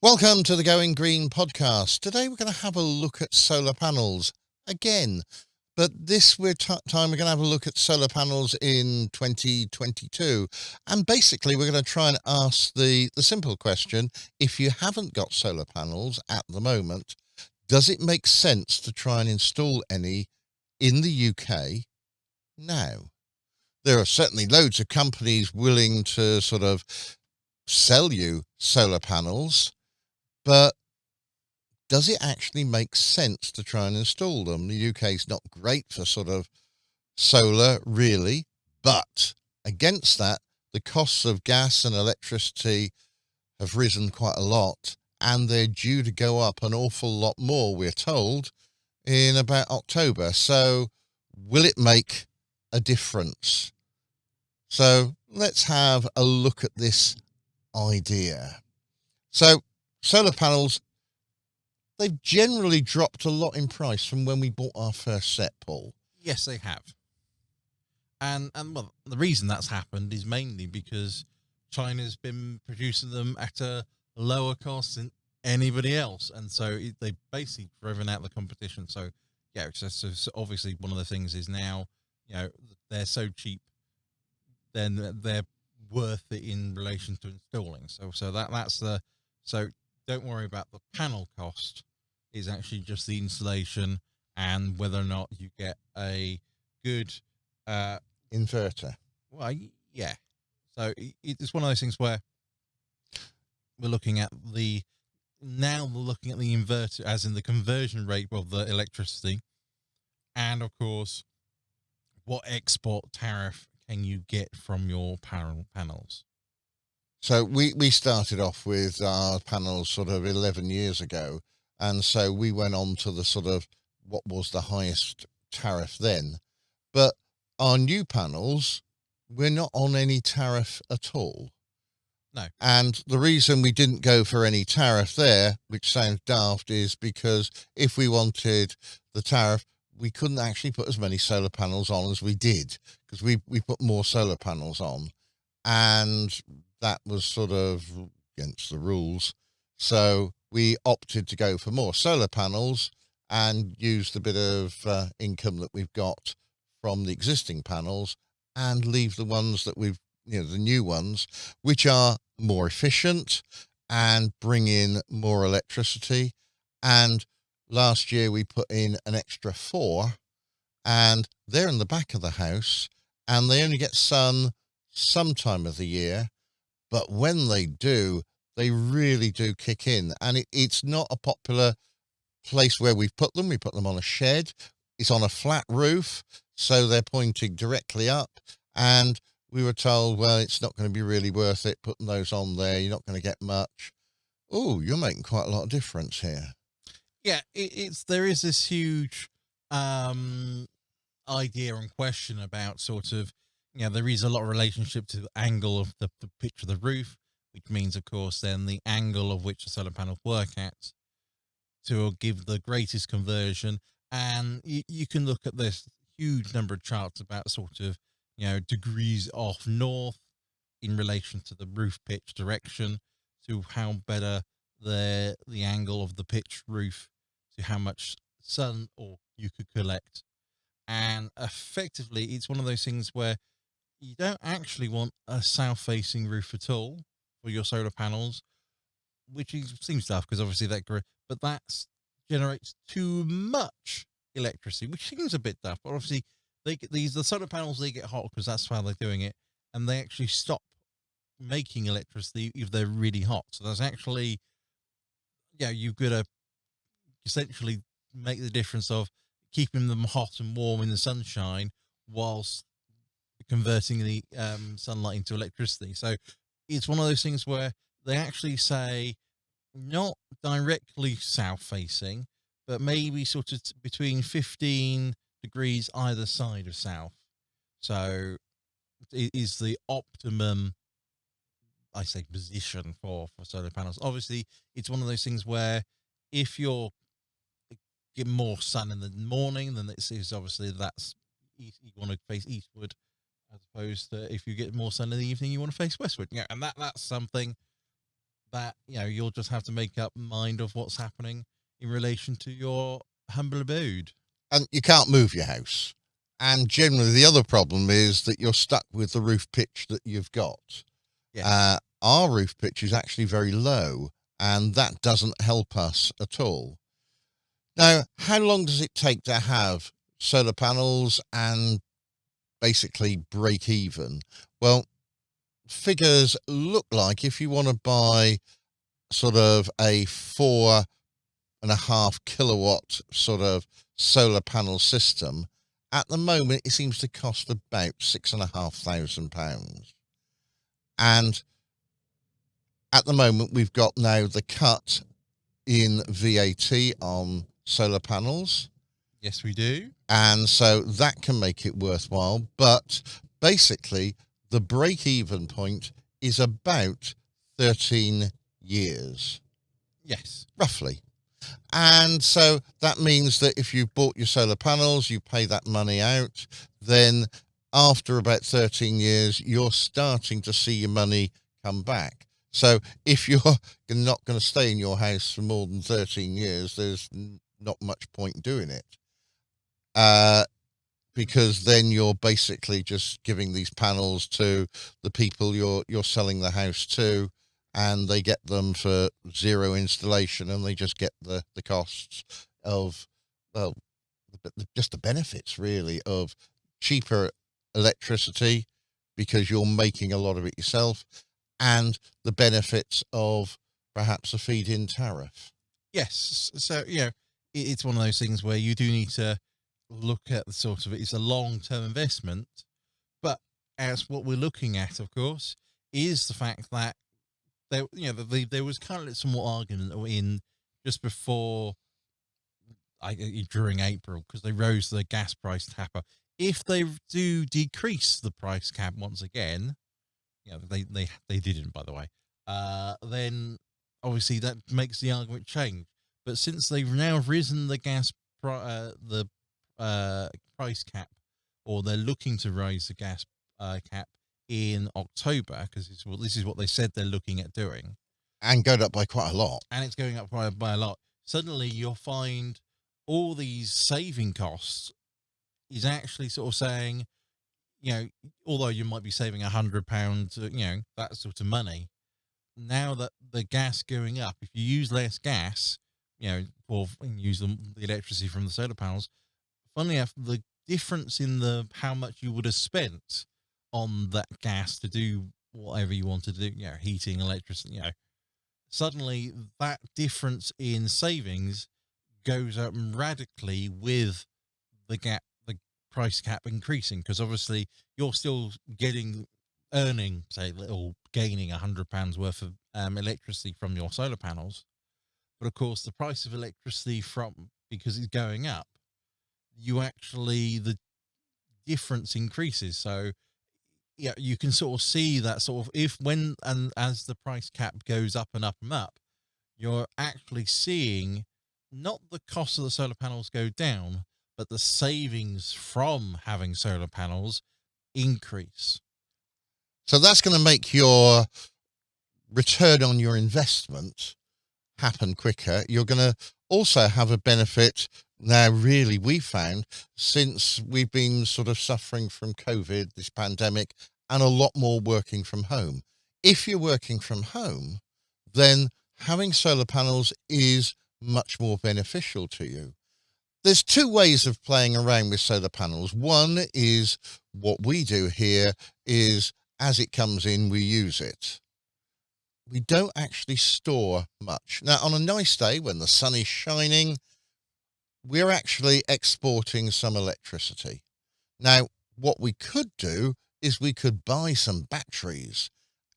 Welcome to the Going Green podcast. Today we're going to have a look at solar panels again, but this time we're going to have a look at solar panels in 2022. And basically we're going to try and ask the simple question: if you haven't got solar panels at the moment, does it make sense to try and install any in the UK now? There are certainly loads of companies willing to sort of sell you solar panels, but does it actually make sense to try and install them? The UK is not great for sort of solar, really, but against that, the costs of gas and electricity have risen quite a lot, and they're due to go up an awful lot more, we're told, in about October. So will it make a difference? So let's have a look at this idea. So solar panels, they've generally dropped a lot in price from when we bought our first set, Paul. Yes, they have. And well, the reason that's happened is mainly because China's been producing them at a lower cost than anybody else. And so they've basically driven out the competition. So, yeah, so obviously one of the things is now, they're so cheap, then they're worth it in relation to installing. So don't worry about the panel cost. Is actually just the installation and whether or not you get a good Inverter. Well, yeah. So it's one of those things where we're looking at the inverter, as in the conversion rate of the electricity, and of course, what export tariff can you get from your panels? So we started off with our panels sort of 11 years ago. And so we went on to the sort of what was the highest tariff then. But our new panels, we're not on any tariff at all. No. And the reason we didn't go for any tariff there, which sounds daft, is because if we wanted the tariff, we couldn't actually put as many solar panels on as we did, because we put more solar panels on. And that was sort of against the rules. So we opted to go for more solar panels and use the bit of income that we've got from the existing panels and leave the ones that we've, the new ones, which are more efficient and bring in more electricity. And last year we put in an extra 4, and they're in the back of the house, and they only get sun some time of the year, but when they do, they really do kick in. And it's not a popular place where we've put them. We put them on a shed. It's on a flat roof, so they're pointing directly up. And we were told, well, it's not going to be really worth it putting those on there. You're not going to get much. Oh, you're making quite a lot of difference here. Yeah, there is this huge idea and question about sort of, there is a lot of relationship to the angle of the pitch of the roof, which means, of course, then the angle of which the solar panels work at to give the greatest conversion. And you can look at this huge number of charts about sort of, degrees off north in relation to the roof pitch direction, to how better the angle of the pitch roof, to how much sun or you could collect. And effectively, it's one of those things where you don't actually want a south-facing roof at all for your solar panels, which seems tough because obviously but that generates too much electricity, which seems a bit tough. But obviously, the solar panels, they get hot because that's how they're doing it, and they actually stop making electricity if they're really hot. So there's actually, you've got to essentially make the difference of keeping them hot and warm in the sunshine whilst converting the sunlight into electricity. So it's one of those things where they actually say not directly south facing, but maybe sort of between 15 degrees either side of south. So it is the optimum, I say, position for solar panels. Obviously, it's one of those things where if you're getting more sun in the morning, then it's obviously you want to face eastward, as opposed to if you get more sun in the evening, you want to face westward. Yeah, and that's something that, you'll just have to make up mind of what's happening in relation to your humble abode. And you can't move your house. And generally, the other problem is that you're stuck with the roof pitch that you've got. Yes. Our roof pitch is actually very low, and that doesn't help us at all. Now, how long does it take to have solar panels and basically break even? Well, figures look like if you want to buy sort of a 4.5 kilowatt sort of solar panel system, at the moment it seems to cost about £6,500. And at the moment we've got now the cut in VAT on solar panels. Yes, we do. And so that can make it worthwhile. But basically, the break-even point is about 13 years. Yes. Roughly. And so that means that if you bought your solar panels, you pay that money out, then after about 13 years, you're starting to see your money come back. So if you're not going to stay in your house for more than 13 years, there's not much point doing it. Because then you're basically just giving these panels to the people you're selling the house to, and they get them for zero installation, and they just get the costs of, well, just the benefits really of cheaper electricity because you're making a lot of it yourself, and the benefits of perhaps a feed-in tariff. Yes. So, it's one of those things where you do need to look at the sort of, it's a long-term investment, but as what we're looking at, of course, is the fact that there was kind of some argument in just before, during April, because they rose the gas price tapper. If they do decrease the price cap once again, they didn't, by the way, then obviously that makes the argument change. But since they've now risen the price cap, or they're looking to raise the gas cap in October, because this is what they said they're looking at doing, And going up by quite a lot. and it's going up by a lot. Suddenly, you'll find all these saving costs is actually sort of saying, although you might be saving £100, that sort of money. Now that the gas going up, if you use less gas, or use the electricity from the solar panels, funnily enough, the difference in the how much you would have spent on that gas to do whatever you want to do, heating, electricity, suddenly that difference in savings goes up radically with the price cap increasing, because obviously you're still earning, say, or gaining £100 worth of electricity from your solar panels, but of course the price of electricity because it's going up, the difference increases. So you can sort of see that sort of as the price cap goes up and up and up, you're actually seeing not the cost of the solar panels go down, but the savings from having solar panels increase. So that's going to make your return on your investment happen quicker. You're going to also have a benefit now, really, we found, since we've been sort of suffering from COVID, this pandemic, and a lot more working from home. If you're working from home, then having solar panels is much more beneficial to you. There's two ways of playing around with solar panels. One is what we do here is as it comes in, we use it. We don't actually store much. Now, on a nice day when the sun is shining, we're actually exporting some electricity. Now, what we could do is we could buy some batteries,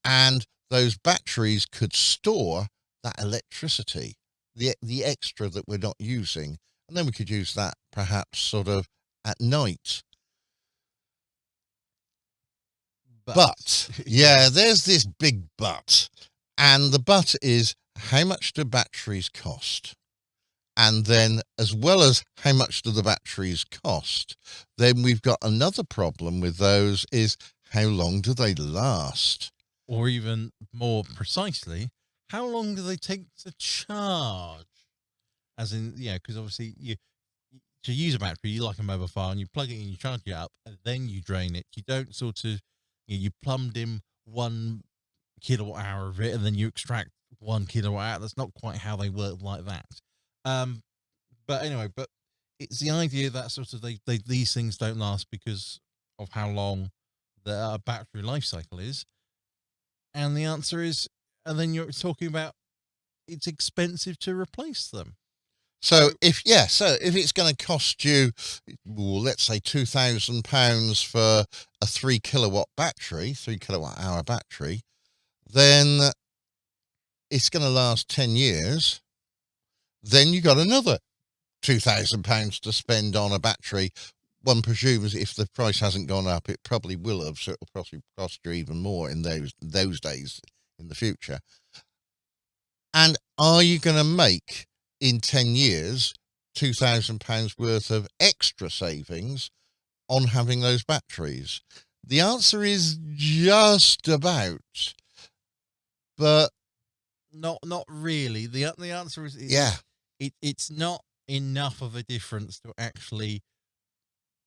and those batteries could store that electricity, the extra that we're not using, and then we could use that perhaps sort of at night. But yeah, there's this big but. And the but is, how much do batteries cost? And then, as well as how much do the batteries cost, then we've got another problem with those is, how long do they last? Or even more precisely, how long do they take to charge? As in, because obviously to use a battery, you like a mobile phone, you plug it in, you charge it up, and then you drain it. You don't sort of, you plumbed in 1 kilowatt hour of it, and then you extract 1 kilowatt hour. That's not quite how they work like that. Um, but anyway, it's the idea that sort of these things don't last because of how long the battery life cycle is. And the answer is, and then you're talking about it's expensive to replace them. So if it's going to cost you, well, let's say £2,000 for a 3 kilowatt battery, 3 kilowatt hour battery, then it's going to last 10 years. Then you got another £2,000 to spend on a battery. One presumes if the price hasn't gone up, it probably will have, so it'll probably cost you even more in those days in the future. And are you going to make in 10 years £2,000 worth of extra savings on having those batteries? The answer is just about, but not really. The answer is yeah. It's not enough of a difference to actually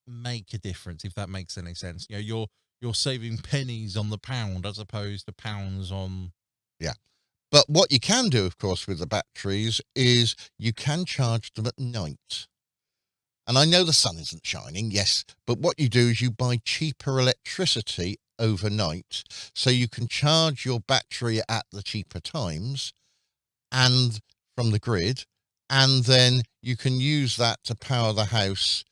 make a difference, if that makes any sense. You're saving pennies on the pound as opposed to pounds on. Yeah. But what you can do, of course, with the batteries is you can charge them at night. And I know the sun isn't shining, yes, but what you do is you buy cheaper electricity overnight so you can charge your battery at the cheaper times and from the grid, and then you can use that to power the house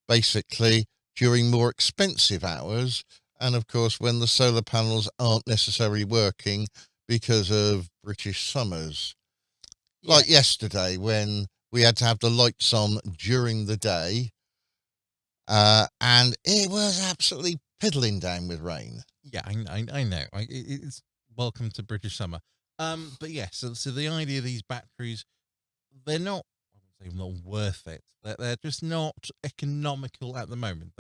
basically during more expensive hours. And of course, when the solar panels aren't necessarily working because of British summers, like yesterday when we had to have the lights on during the day, and it was absolutely piddling down with rain. Yeah, I know. It's welcome to British summer. But yeah, so the idea of these batteries, they're not, I wouldn't say not worth it. They're just not economical at the moment.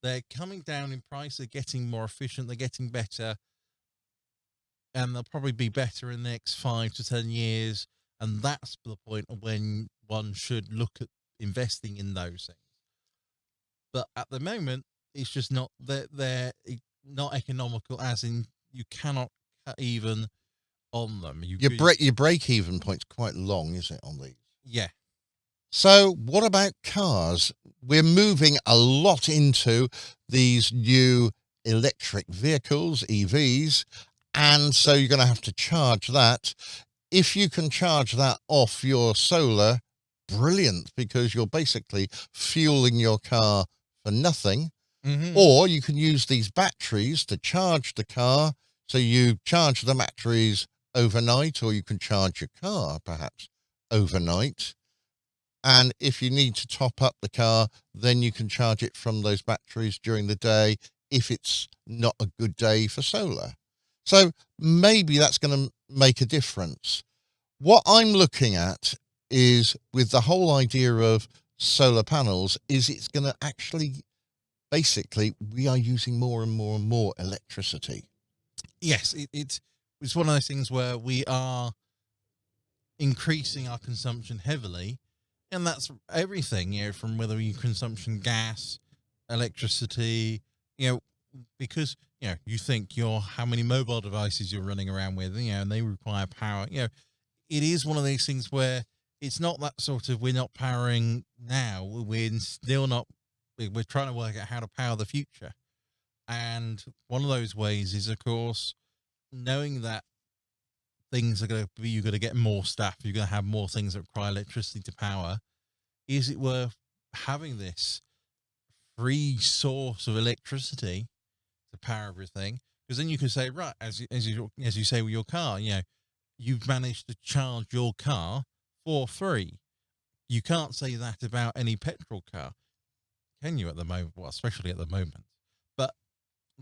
They're coming down in price. They're getting more efficient. They're getting better, and they'll probably be better in the next 5 to 10 years. And that's the point of when one should look at investing in those things. But at the moment, it's just not they're not economical. As in, you cannot cut even on them. Your break even point's quite long, is it, on these? Yeah. So what about cars? We're moving a lot into these new electric vehicles, EVs, and so you're going to have to charge that. If you can charge that off your solar, brilliant, because you're basically fueling your car for nothing. Mm-hmm. Or you can use these batteries to charge the car. So you charge the batteries overnight, or you can charge your car perhaps overnight. And if you need to top up the car, then you can charge it from those batteries during the day if it's not a good day for solar. So maybe that's going to make a difference. What I'm looking at is, with the whole idea of solar panels, is it's going to actually, basically, we are using more and more and more electricity. Yes, it's one of those things where we are increasing our consumption heavily, and that's everything, from whether you consumption gas, electricity, because you think how many mobile devices you're running around with, and they require power. It is one of these things where it's not that sort of, we're not powering now, we're still not, we're trying to work out how to power the future. And one of those ways is, of course, knowing that things are going to be, you're going to get more stuff, you're going to have more things that require electricity to power. Is it worth having this free source of electricity to power everything? Because then you can say, right, as you say with your car, you've managed to charge your car for free. You can't say that about any petrol car, can you, at the moment? Well, especially at the moment. But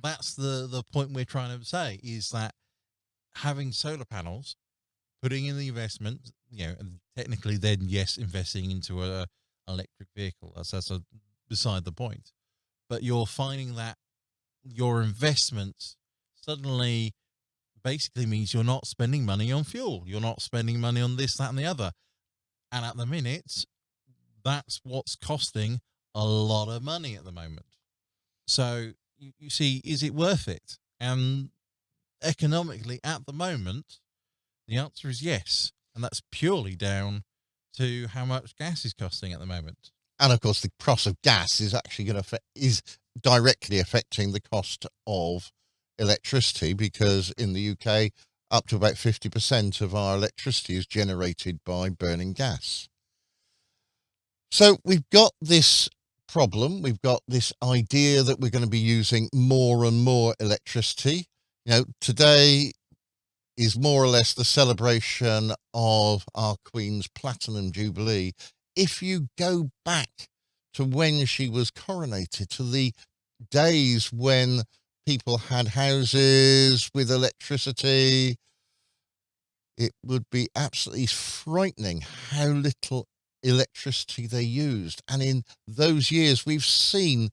that's the point we're trying to say, is that having solar panels, putting in the investment, and technically then, yes, investing into a electric vehicle, that's beside the point. But you're finding that your investments suddenly, basically means you're not spending money on fuel. You're not spending money on this, that, and the other. And at the minute, that's what's costing a lot of money at the moment. So you see, is it worth it? And economically, at the moment, the answer is yes. And that's purely down to how much gas is costing at the moment. And of course, the price of gas is actually going to is directly affecting the cost of electricity, because in the UK, up to about 50% of our electricity is generated by burning gas. So we've got this problem. We've got this idea that we're going to be using more and more electricity. Today is more or less the celebration of our Queen's Platinum Jubilee. If you go back to when she was coronated, to the days when people had houses with electricity, it would be absolutely frightening how little electricity they used. And in those years, we've seen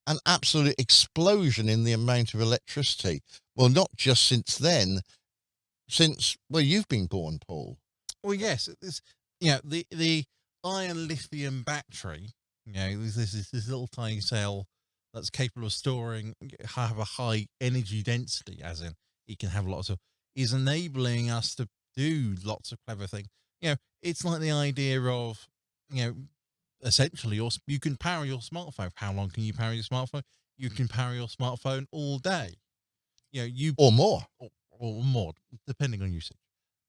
an absolute explosion in the amount of electricity. Well, not just since then, since, well, you've been born, Paul. Well, yes, it's, the iron lithium battery, this little tiny cell that's capable of storing, have a high energy density, as in it can have lots of, is enabling us to do lots of clever things. It's like the idea of, essentially you can power your smartphone. How long can you power your smartphone? You can power your smartphone all day. Or more. Or more, depending on usage.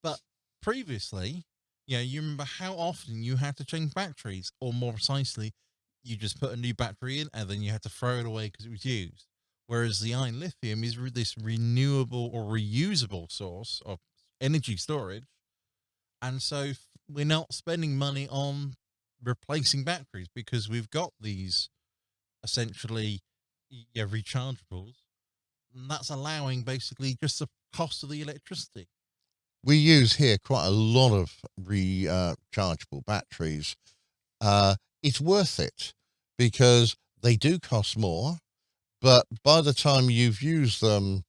But previously, you remember how often you had to change batteries, or more precisely, you just put a new battery in and then you had to throw it away because it was used. Whereas the iron lithium is this renewable or reusable source of energy storage. And so we're not spending money on replacing batteries because we've got these essentially rechargeables. And that's allowing basically just the cost of the electricity. We use here quite a lot of rechargeable batteries. It's worth it because they do cost more, but by the time you've used them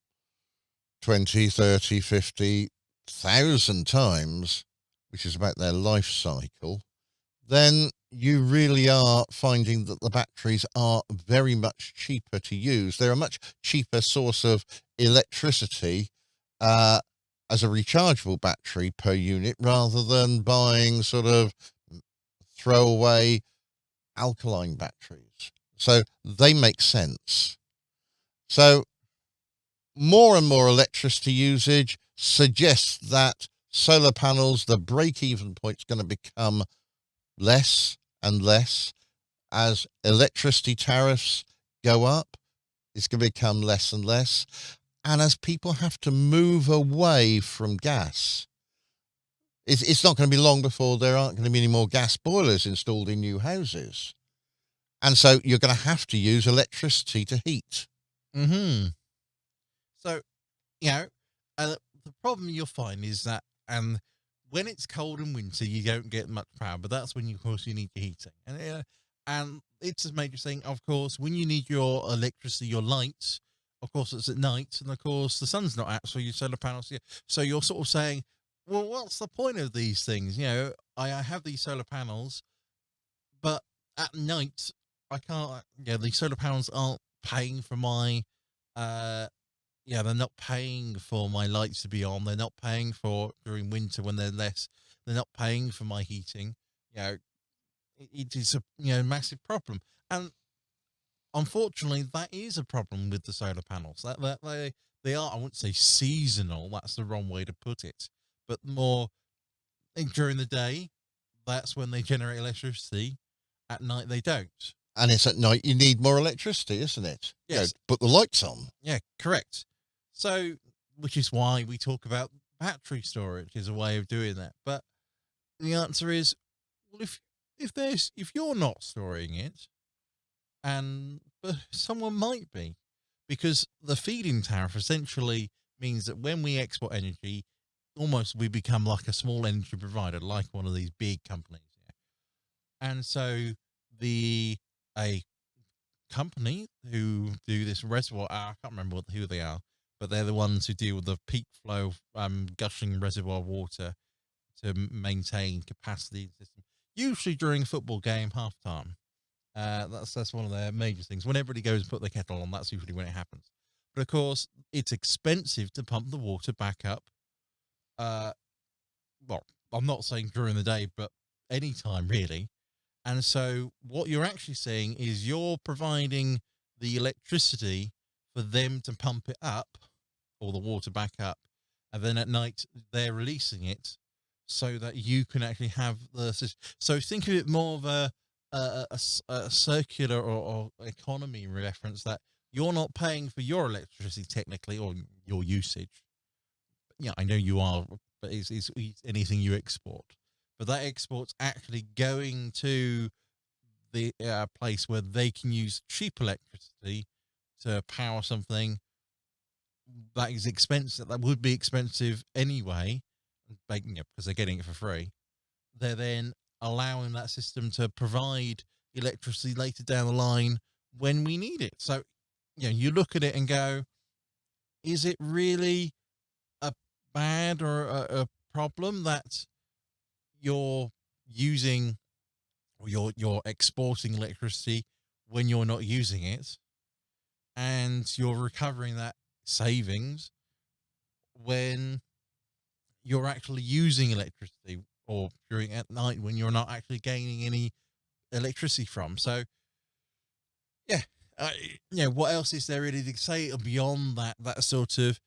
20, 30, 50,000 times, which is about their life cycle, then you really are finding that the batteries are very much cheaper to use. They're a much cheaper source of electricity as a rechargeable battery per unit, rather than buying sort of throwaway alkaline batteries. So they make sense. So more and more electricity usage suggests that solar panels, the break-even point, is going to become less and less. As electricity tariffs go up, it's going to become less and less. And as people have to move away from gas, it's not going to be long before there aren't going to be any more gas boilers installed in new houses. And so you're going to have to use electricity to heat. Mm-hmm. So, the problem you'll find is that, when it's cold in winter, you don't get much power, but that's when, of course, you need your heating. And it's a major thing, of course, when you need your electricity, your lights, of course, it's at night, and of course, the sun's not out, so your solar panels. Yeah. So you're sort of saying, well, what's the point of these things? I have these solar panels, but at night, I can't, the solar panels aren't paying for my, they're not paying for my lights to be on. They're not paying for during winter when they're less. They're not paying for my heating. It is a massive problem, and unfortunately, that is a problem with the solar panels. That they are. I wouldn't say seasonal. That's the wrong way to put it. But more during the day, that's when they generate electricity. At night, they don't. And it's at night you need more electricity, isn't it? Yes. Put the lights on. Yeah, correct. So, which is why we talk about battery storage as a way of doing that. But the answer is, well, if you're not storing it, but someone might be, because the feed-in tariff essentially means that when we export energy, almost we become like a small energy provider, like one of these big companies. Yeah. And so a company who do this reservoir, I can't remember who they are, but they're the ones who deal with the peak flow, gushing reservoir water to maintain capacity in the system. Usually during a football game, halftime. That's one of their major things. When everybody goes and put the kettle on, that's usually when it happens. But of course, it's expensive to pump the water back up. Well, I'm not saying during the day, but any time really. And so what you're actually saying is you're providing the electricity for them to pump it up or the water back up. And then at night, they're releasing it so that you can actually have So think of it more of a circular or economy reference, that you're not paying for your electricity technically, or your usage. Yeah, I know you are, but it's anything you export. But that export's actually going to the place where they can use cheap electricity to power something that is expensive. That would be expensive anyway, because they're getting it for free. They're then allowing that system to provide electricity later down the line when we need it. So, you look at it and go, is it really a bad or a problem that you're using, or you're exporting electricity when you're not using it, and you're recovering that savings when you're actually using electricity, or during at night when you're not actually gaining any electricity from? So yeah, uh, what else is there really to say beyond that sort of,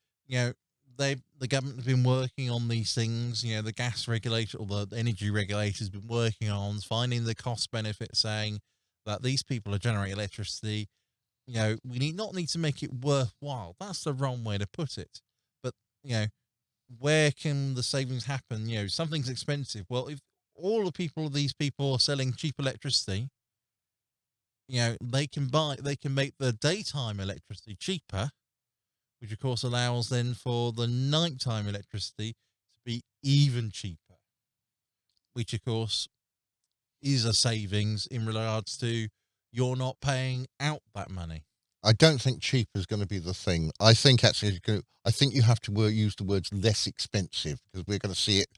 the government has been working on these things. The gas regulator or the energy regulator has been working on finding the cost benefit, saying that these people are generating electricity. We need to make it worthwhile. That's the wrong way to put it. But where can the savings happen? Something's expensive. Well, if all these people are selling cheap electricity, they can make the daytime electricity cheaper, which of course allows then for the nighttime electricity to be even cheaper, which of course is a savings in regards to you're not paying out that money. I don't think cheap is going to be the thing. I think actually, I think you have to use the words less expensive, because we're going to see it,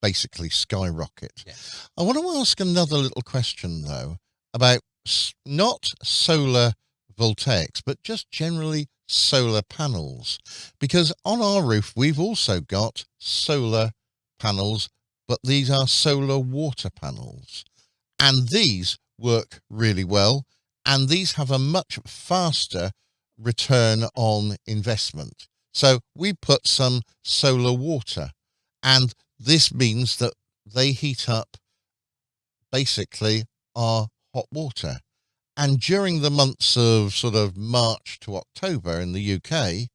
basically skyrocket. Yeah. I want to ask another little question though about not solar voltaics, but just generally solar panels, because on our roof we've also got solar panels, but these are solar water panels, and these work really well, and these have a much faster return on investment. So we put some solar water, and this means that they heat up basically our hot water. And during the months of sort of March to October in the UK,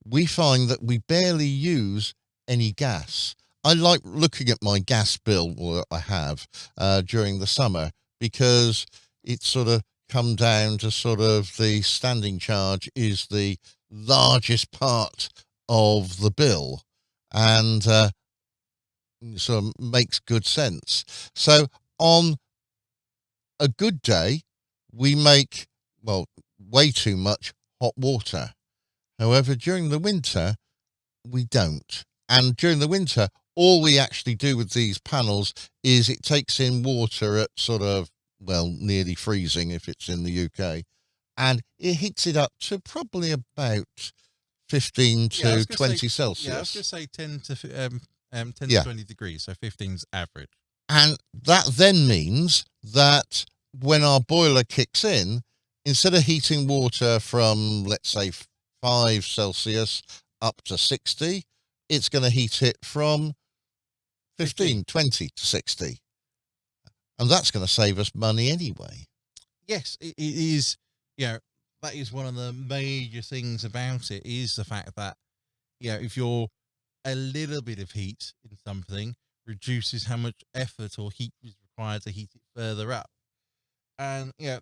we find that we barely use any gas. I like looking at my gas bill, or I have, during the summer, because it's sort of come down to sort of the standing charge is the largest part of the bill, and sort of makes good sense. So on a good day, we make, well, way too much hot water. However, during the winter, we don't. And during the winter, all we actually do with these panels is it takes in water at sort of, well, nearly freezing if it's in the UK, and it heats it up to probably about 15 to 20 Celsius. Yeah, I was going to say 10 to 20 degrees, so 15's average. And that then means that when our boiler kicks in, instead of heating water from, let's say, 5 Celsius up to 60, it's going to heat it from 15, 20 to 60. And that's going to save us money anyway. Yes, it is. That is one of the major things about it, is the fact that, if you're a little bit of heat in something, reduces how much effort or heat is required to heat it further up. And there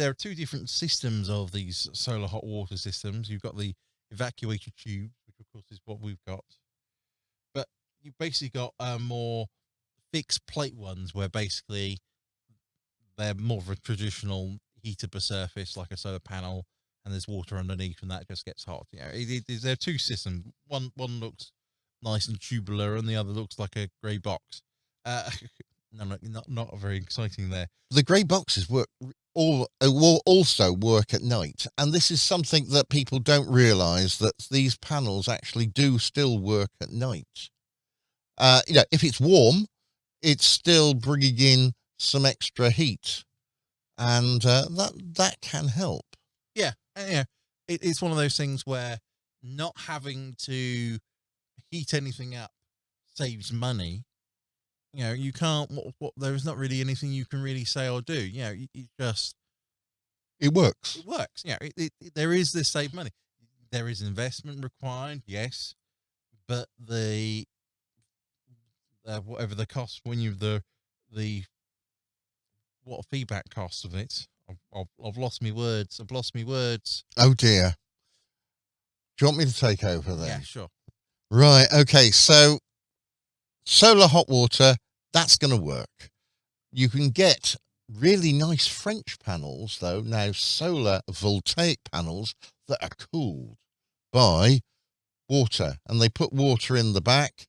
are two different systems of these solar hot water systems. You've got the evacuator tubes, which of course is what we've got, but you basically got more fixed plate ones, where basically they're more of a traditional heater per surface, like a solar panel, and there's water underneath, and that just gets hot. There are two systems. One looks nice and tubular, and the other looks like a grey box. No, not very exciting there. The grey boxes will also work at night, and this is something that people don't realise, that these panels actually do still work at night. If it's warm, it's still bringing in some extra heat, and that can help. Yeah, it's one of those things where not having to heat anything up saves money. You can't. There's not really anything you can really say or do. It works. It works. There is this save money. There is investment required, yes, but the whatever the cost when you the what feedback costs of it. I've lost me words. Oh dear. Do you want me to take over then? Yeah, sure. Right. Okay. So solar hot water, that's going to work. You can get really nice French panels, though, now solar voltaic panels that are cooled by water, and they put water in the back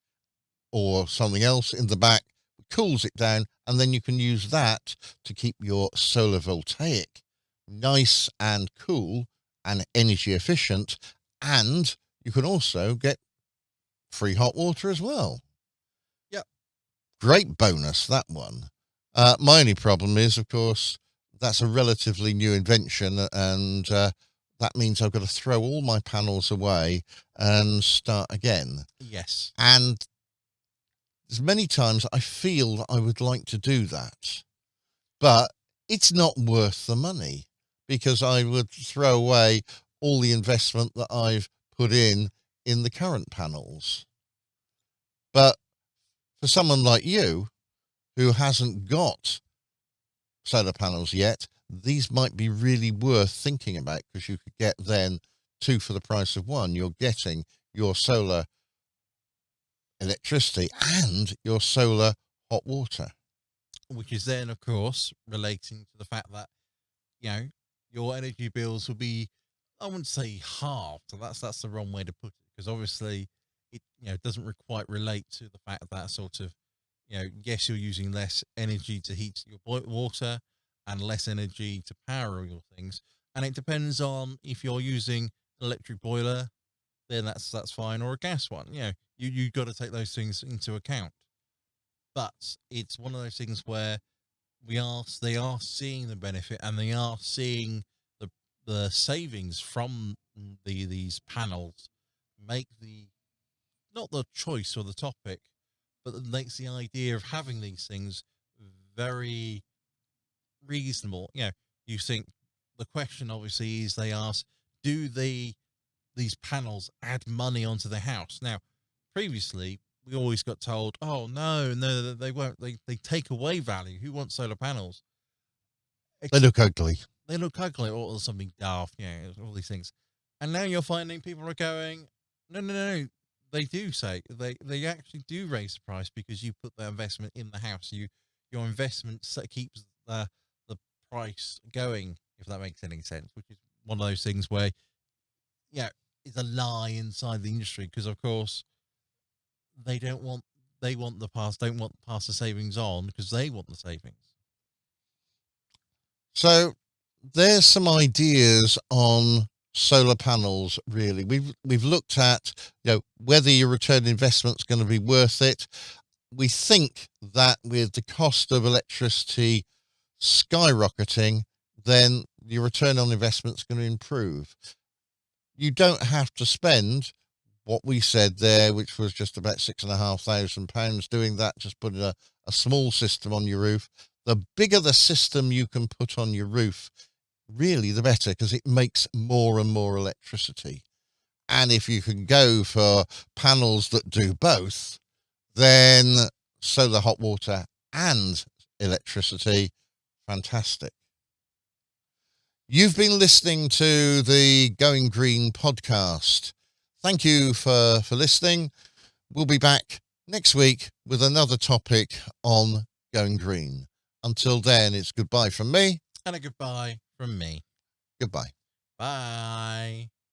or something else in the back, cools it down, and then you can use that to keep your solar voltaic nice and cool and energy efficient, and you can also get free hot water as well. Yep. Great bonus, that one. My only problem is, of course, that's a relatively new invention, and that means I've got to throw all my panels away and start again. Yes. And there's many times I feel that I would like to do that, but it's not worth the money, because I would throw away all the investment that I've put in the current panels. But for someone like you who hasn't got solar panels yet, these might be really worth thinking about, because you could get then two for the price of one. You're getting your solar electricity and your solar hot water, which is then, of course, relating to the fact that your energy bills will be, I wouldn't say halved. That's the wrong way to put it, because obviously it doesn't quite relate to the fact that sort of yes, you're using less energy to heat your water and less energy to power your things, and it depends on if you're using an electric boiler, then that's fine, or a gas one. You got to take those things into account. But it's one of those things where they are seeing the benefit, and they are seeing the savings from these panels make not the choice or the topic, but it makes the idea of having these things very reasonable. You think the question obviously is, they ask, do these panels add money onto the house? Now, previously we always got told, oh no, they won't. They take away value. Who wants solar panels? They look ugly. They look ugly, or something daft. All these things. And now you're finding people are going, no. They do say they actually do raise the price, because you put the investment in the house. Your investment keeps the price going, if that makes any sense. Which is one of those things where it's a lie inside the industry, because of course they want the pass, don't want to pass the savings on, because they want the savings. So there's some ideas on solar panels. Really, we've looked at whether your return investment's going to be worth it. We think that with the cost of electricity skyrocketing, then your return on investment's going to improve. You don't have to spend what we said there, which was just about £6,500 doing that, just putting a small system on your roof. The bigger the system you can put on your roof, really the better, because it makes more and more electricity. And if you can go for panels that do both, then solar hot water and electricity, fantastic. You've been listening to the Going Green podcast. Thank you for listening. We'll be back next week with another topic on going green. Until then, it's goodbye from me. And a goodbye from me. Goodbye. Bye.